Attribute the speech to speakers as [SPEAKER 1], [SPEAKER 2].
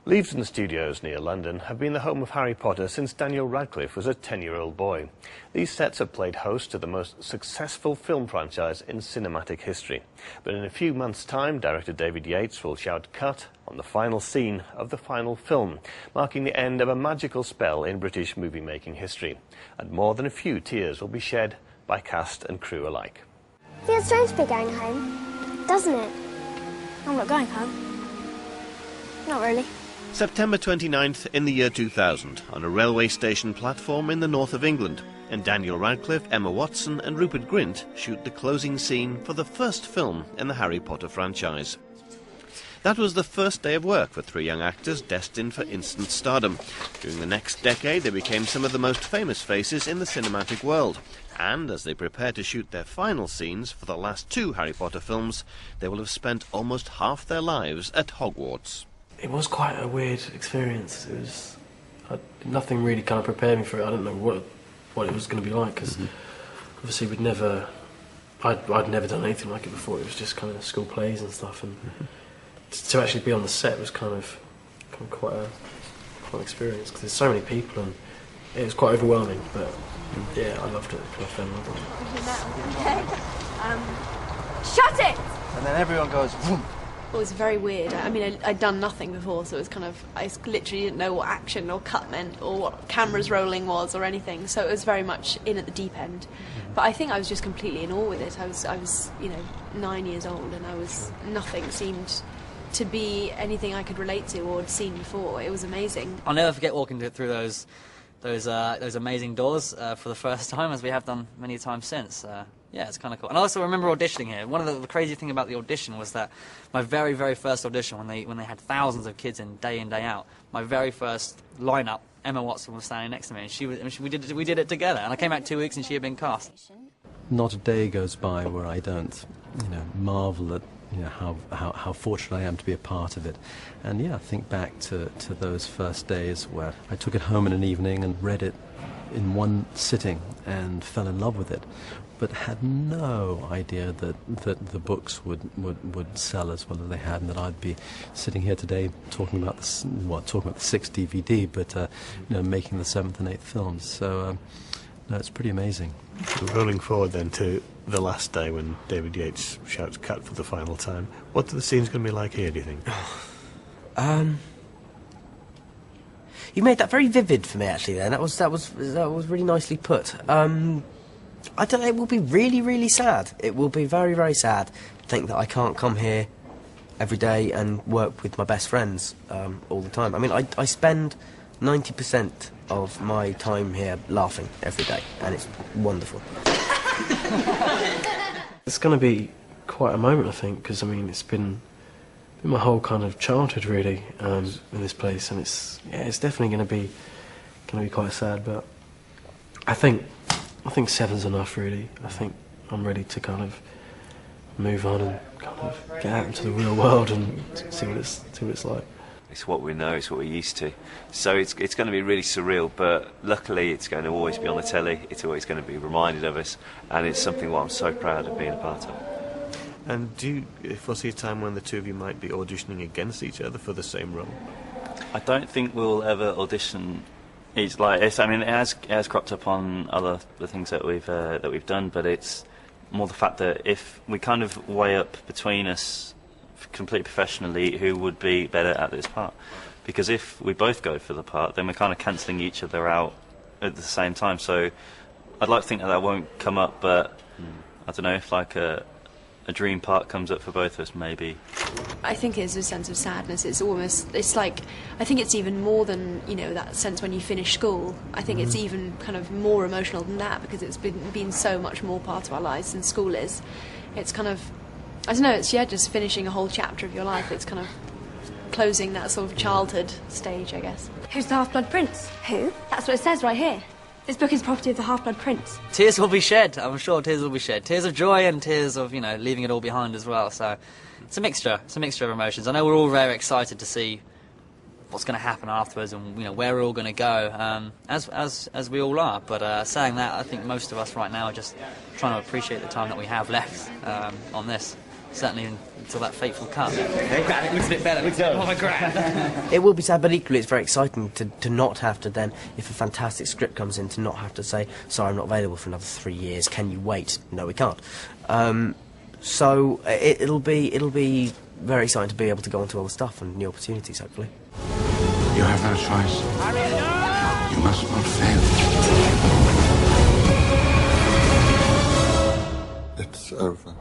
[SPEAKER 1] Leavesden Studios near London have been the home of Harry Potter since Daniel Radcliffe was a 10-year-old boy. These sets have played host to the most successful film franchise in cinematic history. But in a few months' time, director David Yates will shout cut on the final scene of the final film, marking the end of a magical spell in British movie-making history. And more than a few tears will be shed by cast and crew alike.
[SPEAKER 2] Feels strange to be going home, doesn't it?
[SPEAKER 3] I'm not going home. Not really.
[SPEAKER 1] September 29th in the year 2000, on a railway station platform in the north of England, and Daniel Radcliffe, Emma Watson and Rupert Grint shoot the closing scene for the first film in the Harry Potter franchise. That was the first day of work for three young actors destined for instant stardom. During the next decade, they became some of the most famous faces in the cinematic world. And as they prepare to shoot their final scenes for the last two Harry Potter films, they will have spent almost half their lives at Hogwarts.
[SPEAKER 4] It was quite a weird experience. It was nothing really kind of prepared me for it. I didn't know what it was going to be like, because obviously I'd never done anything like it before. It was just kind of school plays and stuff, and to actually be on the set was kind of quite an experience, because there's so many people and it was quite overwhelming. But yeah, I loved it. I fell in love with
[SPEAKER 3] Okay. Shut it!
[SPEAKER 5] And then everyone goes, vroom.
[SPEAKER 3] It was very weird. I mean, I'd done nothing before, so it was I literally didn't know what action or cut meant or what cameras rolling was or anything, so it was very much in at the deep end. But I think I was just completely in awe with it. I was 9 years old, and nothing seemed to be anything I could relate to or had seen before. It was amazing.
[SPEAKER 6] I'll never forget walking through those amazing doors for the first time, as we have done many times since. Yeah, it's kind of cool. And I also remember auditioning here. One of the crazy thing about the audition was that my very, very first audition, when they had thousands of kids in day out, my very first lineup, Emma Watson was standing next to me, and we did it together. And I came back 2 weeks, and she had been cast.
[SPEAKER 7] Not a day goes by where I don't, marvel at how fortunate I am to be a part of it. And yeah, I think back to those first days where I took it home in an evening and read it in one sitting and fell in love with it, but had no idea that the books would sell as well as they had, and that I'd be sitting here today talking about the sixth DVD, but making the seventh and eighth films. So no, it's pretty amazing.
[SPEAKER 1] Rolling forward then to the last day when David Yates shouts cut for the final time, what are the scenes going to be like here, do you think?
[SPEAKER 5] You made that very vivid for me, actually. Then that was really nicely put. I don't know. It will be really, really sad. It will be very, very sad to think that I can't come here every day and work with my best friends all the time. I mean, I spend 90% of my time here laughing every day, and it's wonderful.
[SPEAKER 4] It's going to be quite a moment, I think, because I mean it's been my whole kind of childhood really in this place, and it's definitely going to be quite sad. But I think 7's enough, really. I think I'm ready to kind of move on and kind of get out into the real world and see what it's like.
[SPEAKER 8] It's what we know, it's what we're used to. So it's going to be really surreal, but luckily it's going to always be on the telly, it's always going to be reminded of us, and it's something what I'm so proud of being a part of.
[SPEAKER 1] And do you foresee a time when the two of you might be auditioning against each other for the same role?
[SPEAKER 8] I don't think we'll ever audition each like this. I mean, it has cropped up on the things that we've done, but it's more the fact that if we kind of weigh up between us completely professionally who would be better at this part, because if we both go for the part, then we're kind of cancelling each other out at the same time. So I'd like to think that won't come up, but I don't know if like a dream part comes up for both of us, maybe.
[SPEAKER 3] I think it's a sense of sadness. It's like, I think it's even more than, that sense when you finish school. I think it's even kind of more emotional than that, because it's been so much more part of our lives than school is. It's kind of, I don't know, it's just finishing a whole chapter of your life. It's kind of closing that sort of childhood stage, I guess.
[SPEAKER 2] Who's the Half-Blood Prince? Who? That's what it says right here. This book is property of the Half-Blood Prince.
[SPEAKER 6] Tears will be shed, I'm sure tears will be shed. Tears of joy and tears of, leaving it all behind as well. So it's a mixture of emotions. I know we're all very excited to see what's going to happen afterwards and, where we're all going to go, as we all are. But saying that, I think most of us right now are just trying to appreciate the time that we have left on this. certainly until that fateful cut. It looks a bit better. Oh my God.
[SPEAKER 5] It will be sad, but equally it's very exciting to not have to then, if a fantastic script comes in, to not have to say, sorry, I'm not available for another 3 years, can you wait? No, we can't. So it'll be very exciting to be able to go on to other stuff and new opportunities, hopefully.
[SPEAKER 9] You have no choice. You must not fail. It's over.